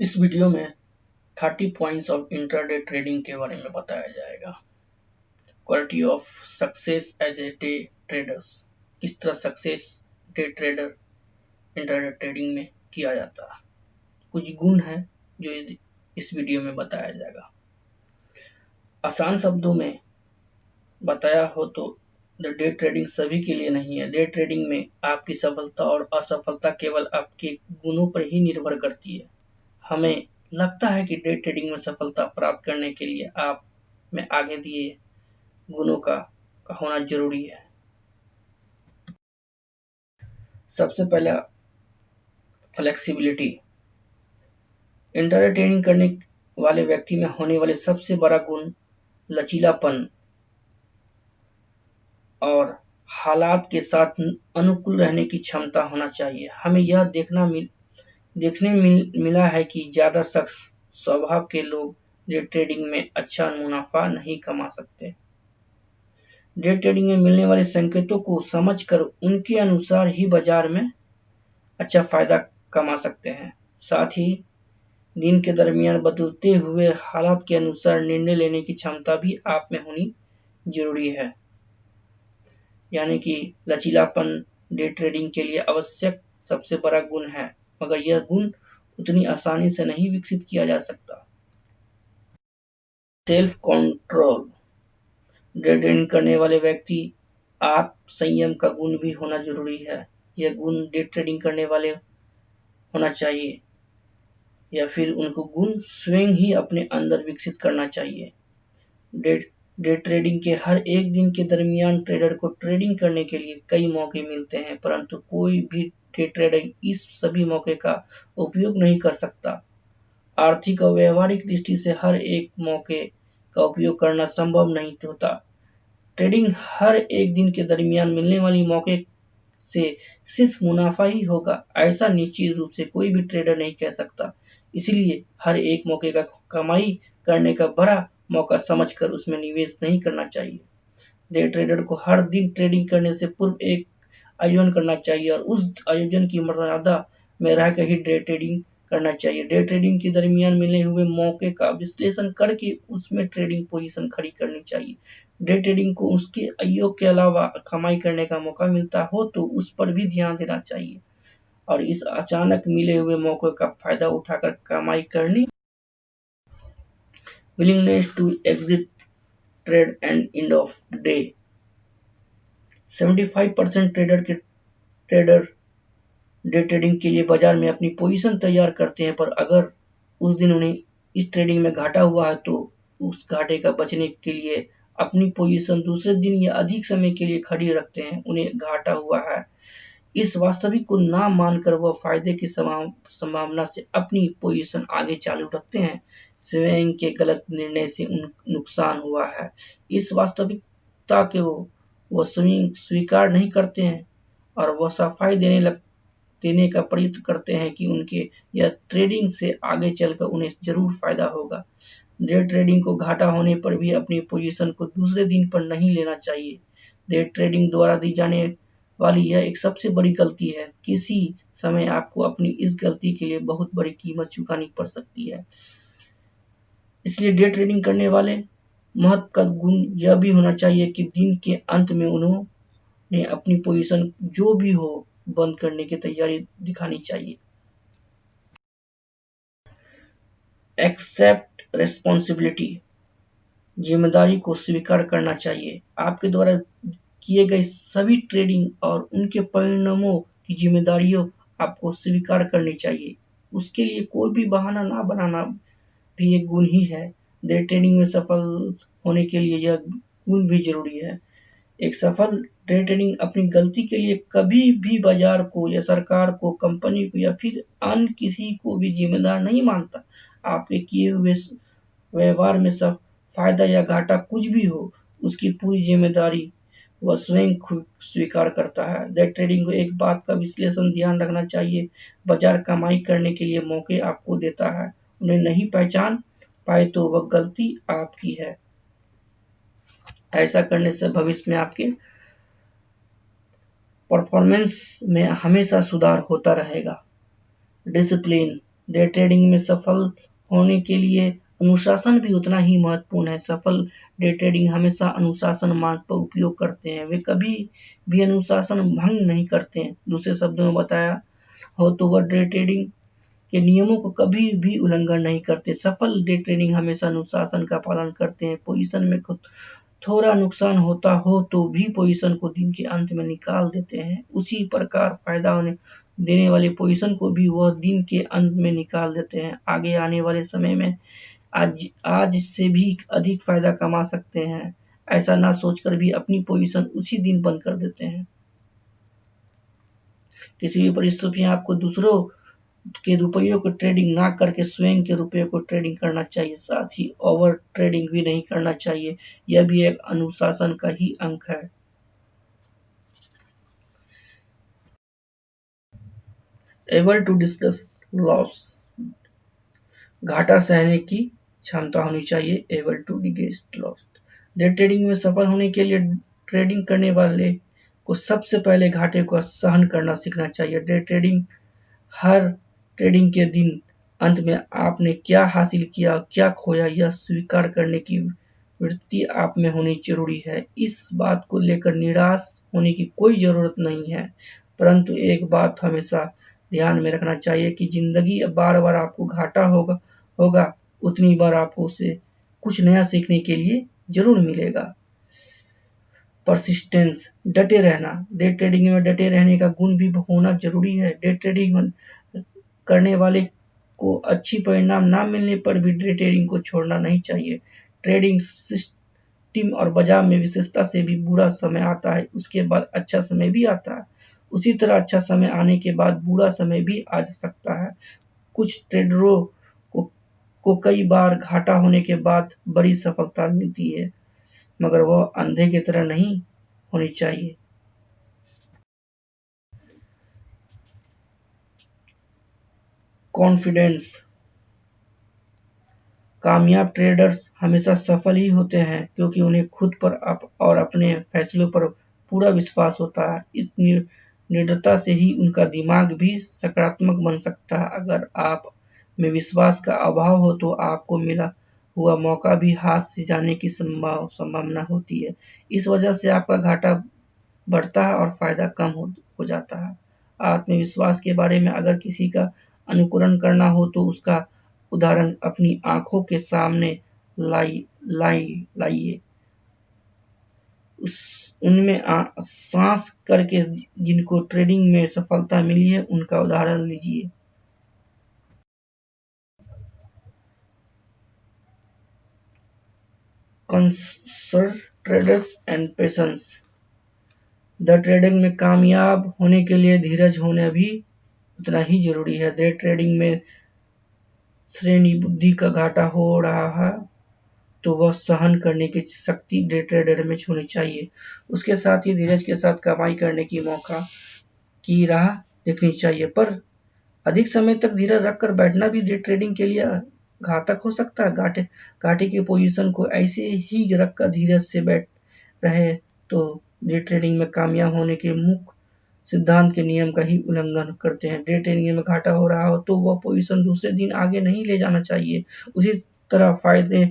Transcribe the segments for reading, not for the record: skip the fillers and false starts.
इस वीडियो में 30 points of intraday trading के बारे में बताया जाएगा। Quality of success as a day traders, किस तरह success day trader intraday trading में किया जाता है। कुछ गुण हैं जो इस वीडियो में बताया जाएगा। आसान शब्दों में बताया हो तो डे ट्रेडिंग सभी के लिए नहीं है। डे ट्रेडिंग में आपकी सफलता और असफलता केवल आपके गुणों पर ही निर्भर करती है। हमें लगता है कि डे ट्रेडिंग में सफलता प्राप्त करने के लिए आप में आगे दिए गुणों का होना जरूरी है। सबसे पहला फ्लेक्सिबिलिटी। इंट्राडे ट्रेडिंग करने वाले व्यक्ति में होने वाले सबसे बड़ा गुण लचीलापन और हालात के साथ अनुकूल रहने की क्षमता होना चाहिए। हमें यह देखने मिला है कि ज्यादा शख्स स्वभाव के लोग डे ट्रेडिंग में अच्छा मुनाफा नहीं कमा सकते। डे ट्रेडिंग में मिलने वाले संकेतों को समझकर उनके अनुसार ही बाजार में अच्छा फायदा कमा सकते हैं। साथ ही दिन के दरमियान बदलते हुए हालात के अनुसार निर्णय लेने की क्षमता भी आप में होनी जरूरी है। यानी कि लचीलापन डे ट्रेडिंग के लिए आवश्यक सबसे बड़ा गुण है, मगर यह गुण उतनी आसानी से नहीं विकसित किया जा सकता। Self control. डे ट्रेडिंग करने वाले व्यक्ति आत्म संयम का गुण भी होना जरूरी है। यह गुण डे ट्रेडिंग करने वाले होना चाहिए या फिर उनको गुण स्वयं ही अपने अंदर विकसित करना चाहिए। डे ट्रेडिंग के हर एक दिन के दरमियान ट्रेडर को ट्रेडिंग करने के लिए कई मौके मिलते हैं, परंतु कोई भी डे ट्रेडर इस सभी मौके का उपयोग नहीं कर सकता। आर्थिक और व्यवहारिक दृष्टि से हर एक मौके का उपयोग करना संभव नहीं होता। ट्रेडिंग हर एक दिन के दरमियान मिलने वाली मौके से सिर्फ मुनाफा ही होगा, ऐसा निश्चित रूप से कोई भी ट्रेडर नहीं कह सकता। इसलिए हर एक मौके का कमाई करने का बड़ा मौका समझकर उसमें निवेश नहीं करना चाहिए। डे ट्रेडर को हर दिन ट्रेडिंग करने से पूर्व एक आयोजन करना चाहिए और उस आयोजन की मर्यादा में रहकर ही डे ट्रेडिंग करना चाहिए। डे ट्रेडिंग के दरमियान मिले हुए मौके का विश्लेषण करके उसमें ट्रेडिंग पोजीशन खड़ी करनी चाहिए। डे ट्रेडिंग को उसके आयोग के अलावा कमाई करने का मौका मिलता हो तो उस पर भी ध्यान देना चाहिए और इस अचानक मिले हुए मौके का फायदा उठाकर कमाई करनी। Willingness to exit trade and end of day. 75% trader day trading के लिए बाजार में अपनी पोजीशन तैयार करते हैं, पर अगर उस दिन उन्हें इस ट्रेडिंग में घाटा हुआ है तो उस घाटे का बचने के लिए अपनी पोजीशन दूसरे दिन या अधिक समय के लिए खड़ी रखते हैं। उन्हें घाटा हुआ है इस वास्तविक को ना मानकर वह फायदे की संभावना से अपनी पोजीशन आगे चालू रखते हैं। स्वयं के गलत निर्णय से नुकसान हुआ है इस वास्तविकता के वह स्वयं स्वीकार नहीं करते हैं और वह सफाई देने का प्रयत्न करते हैं कि उनके यह ट्रेडिंग से आगे चलकर उन्हें जरूर फायदा होगा। डे ट्रेडिंग को घाटा होने पर भी अपनी पोजीशन को दूसरे दिन पर नहीं लेना चाहिए। डे ट्रेडिंग द्वारा दी जाने वाली यह एक सबसे बड़ी गलती है। किसी समय आपको अपनी इस गलती के लिए बहुत बड़ी कीमत चुकानी पड़ सकती है। इसलिए डे ट्रेडिंग करने वाले महत्व का गुण यह भी होना चाहिए कि दिन के अंत में उन्होंने अपनी पोजीशन जो भी हो बंद करने की तैयारी दिखानी चाहिए। Accept responsibility. जिम्मेदारी को स्वीकार करना चाहिए। आपके द्वारा किए गए सभी ट्रेडिंग और उनके परिणामों की जिम्मेदारियों आपको स्वीकार करनी चाहिए। उसके लिए कोई भी बहाना ना बनाना भी एक गुण ही है। डे ट्रेडिंग में सफल होने के लिए यह गुण भी जरूरी है। एक सफल डे ट्रेडिंग अपनी गलती के लिए कभी भी बाजार को या सरकार को, कंपनी को या फिर अन्य किसी को भी जिम्मेदार नहीं मानता। आपके किए हुए व्यवहार में सब फायदा या घाटा कुछ भी हो, उसकी पूरी जिम्मेदारी वह स्वयं स्वीकार करता है। डे ट्रेडिंग को एक बात का विश्लेषण ध्यान रखना चाहिए, बाजार कमाई करने के लिए मौके आपको देता है, उन्हें नहीं पहचान पाए तो वह गलती आपकी है। ऐसा करने से भविष्य में आपके परफॉर्मेंस में हमेशा सुधार होता रहेगा। डिसिप्लिन। डे ट्रेडिंग में सफल होने के लिए अनुशासन भी उतना ही महत्वपूर्ण है। सफल डे ट्रेडिंग हमेशा अनुशासन मार्ग का उपयोग करते हैं, वे कभी भी अनुशासन भंग नहीं करते हैं। दूसरे शब्दों में बताया हो तो वह डे ट्रेडिंग के नियमों को कभी भी उल्लंघन नहीं करते। सफल डे ट्रेडिंग हमेशा अनुशासन का पालन करते हैं। पोजीशन में थोड़ा नुकसान होता हो तो भी पोजीशन को दिन के अंत में निकाल देते हैं। उसी प्रकार फायदा होने देने वाली पोजीशन को भी वह दिन के अंत में निकाल देते हैं। आगे आने वाले समय में आज से भी अधिक फायदा कमा सकते हैं, ऐसा ना सोचकर भी अपनी पोजीशन उसी दिन बंद कर देते हैं। किसी भी परिस्थिति में आपको दूसरों के रुपयों को ट्रेडिंग ना करके स्वयं के रुपयों को ट्रेडिंग करना चाहिए। साथ ही ओवर ट्रेडिंग भी नहीं करना चाहिए, यह भी एक अनुशासन का ही अंग है। एबल टू डिस्कस लॉस, घाटा सहने की क्षमता होनी चाहिए। Able to digest loss, day trading में सफल होने के लिए ट्रेडिंग करने वाले को सबसे पहले घाटे को सहन करना सीखना चाहिए। डे ट्रेडिंग हर ट्रेडिंग के दिन अंत में आपने क्या हासिल किया, क्या खोया, यह स्वीकार करने की वृत्ति आप में होनी जरूरी है। इस बात को लेकर निराश होने की कोई जरूरत नहीं है, परंतु एक बात हमेशा ध्यान में रखना चाहिए कि जिंदगी बार बार आपको घाटा होगा उतनी बार आपको उसे कुछ नया सीखने के लिए जरूर मिलेगा। परसिस्टेंस, डटे रहना, डे ट्रेडिंग में डटे रहने का गुण भी होना जरूरी है। डे ट्रेडिंग करने वाले को अच्छी परिणाम ना मिलने पर भी डे ट्रेडिंग को छोड़ना नहीं चाहिए। ट्रेडिंग सिस्टम और बाजार में विशेषता से भी बुरा समय आता है, उसके बाद अच्छा समय भी आता है। उसी तरह अच्छा समय आने के बाद बुरा समय भी आ सकता है। कुछ ट्रेडरों को कई बार घाटा होने के बाद बड़ी सफलता मिलती है, मगर वह अंधे की तरह नहीं होनी चाहिए। कॉन्फिडेंस, कामयाब ट्रेडर्स हमेशा सफल ही होते हैं क्योंकि उन्हें खुद पर और अपने फैसलों पर पूरा विश्वास होता है। इस निडरता से ही उनका दिमाग भी सकारात्मक बन सकता है। अगर आप में विश्वास का अभाव हो तो आपको मिला हुआ मौका भी हाथ से जाने की संभावना होती है। इस वजह से आपका घाटा बढ़ता है और फायदा कम हो जाता है। आत्मविश्वास के बारे में अगर किसी का अनुकरण करना हो तो उसका उदाहरण अपनी आंखों के सामने लाइए। उनमें सांस करके जिनको ट्रेडिंग में सफलता मिली है उनका उदाहरण लीजिए। Traders and patience, the trading में कामयाब होने के लिए धीरज होना भी उतना ही जरूरी है। डे ट्रेडिंग में श्रेणी बुद्धि का घाटा हो रहा है तो वह सहन करने की शक्ति डे ट्रेडर में होनी चाहिए। उसके साथ ही धीरज के साथ कमाई करने की मौका की राह देखनी चाहिए, पर अधिक समय तक धीरज रखकर बैठना भी डे ट्रेडिंग के लिए घातक हो सकता है। घाटे की पोजीशन को ऐसे ही रखकर धीरज से बैठ रहे तो डे ट्रेडिंग में कामयाब होने के मुख्य सिद्धांत के नियम का ही उल्लंघन करते हैं। डे ट्रेडिंग में घाटा हो रहा हो तो वह पोजीशन दूसरे दिन आगे नहीं ले जाना चाहिए। उसी तरह फायदे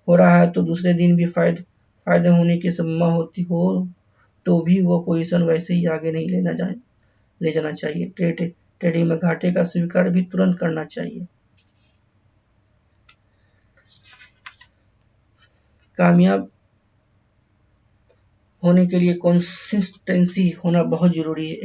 हो रहा है तो दूसरे दिन भी फायदे होने की संभावना होती हो तो भी वह पोजीशन वैसे ही आगे नहीं ले जाना चाहिए। ट्रेडिंग में घाटे का स्वीकार भी तुरंत करना चाहिए। कामयाब होने के लिए कंसिस्टेंसी होना बहुत जरूरी है।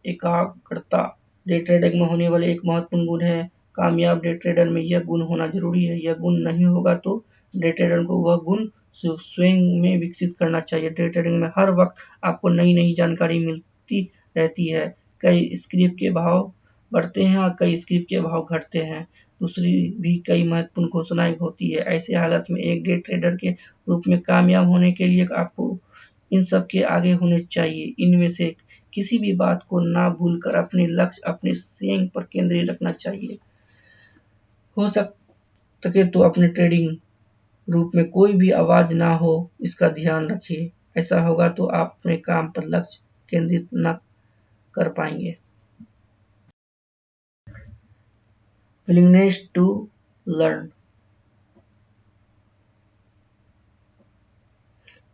एकाग्रता डे ट्रेडिंग में होने वाले एक महत्वपूर्ण गुण है। कामयाब डे ट्रेडर में यह गुण होना जरूरी है। यह गुण नहीं होगा तो डे ट्रेडर को वह गुण स्वयं में विकसित करना चाहिए। डे ट्रेडिंग में हर वक्त आपको नई नई जानकारी मिलती रहती है। कई स्क्रिप्ट के भाव बढ़ते हैं और कई स्क्रिप्ट के भाव घटते हैं। दूसरी भी कई महत्वपूर्ण घोषणाएं होती है। ऐसे हालत में एक डे ट्रेडर के रूप में कामयाब होने के लिए आपको इन सब के आगे होने चाहिए। इनमें से किसी भी बात को ना भूलकर अपने लक्ष्य अपने स्वयं पर केंद्रित रखना चाहिए। हो सके तो अपने ट्रेडिंग रूप में कोई भी आवाज ना हो, इसका ध्यान रखिए। ऐसा होगा तो आप अपने काम पर लक्ष्य केंद्रित न कर पाएंगे। willingness to learn।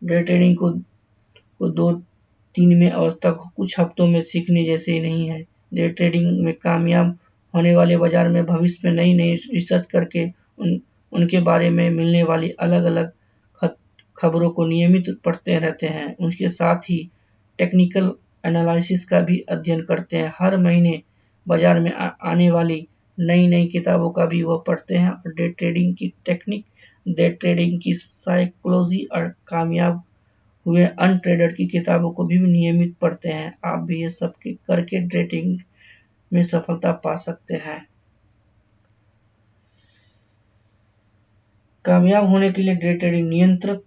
Day trading को 2-3 में अवस्था को कुछ हफ्तों में सीखने जैसे नहीं है। डे ट्रेडिंग में कामयाब होने वाले बाजार में भविष्य में नई रिसर्च करके उनके बारे में मिलने वाली अलग-अलग खबरों को नियमित पढ़ते रहते हैं। उनके साथ ही टेक्निकल एनालिसिस का भी अध्ययन करते हैं। हर महीने बाजार में आने वाली नई किताबों का भी वह पढ़ते हैं और डे ट्रेडिंग की टेक्निक, डे ट्रेडिंग की साइकोलॉजी और कामयाब हुए अनट्रेडर की किताबों को भी नियमित पढ़ते हैं। आप भी ये सब करके डे ट्रेडिंग में सफलता पा सकते हैं। कामयाब होने के लिए डे ट्रेडिंग नियंत्रित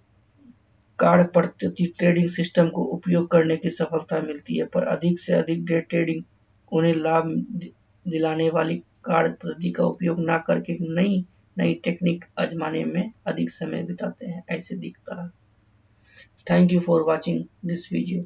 कार्ड पद्धति ट्रेडिंग सिस्टम को उपयोग करने की सफलता मिलती है, पर अधिक से अधिक डे ट्रेडिंग उन्हें लाभ दिलाने वाली कार्ड पद्धति का उपयोग न करके नई टेक्निक आजमाने में अधिक समय बिताते हैं, ऐसे दिखता है। Thank you for watching this video.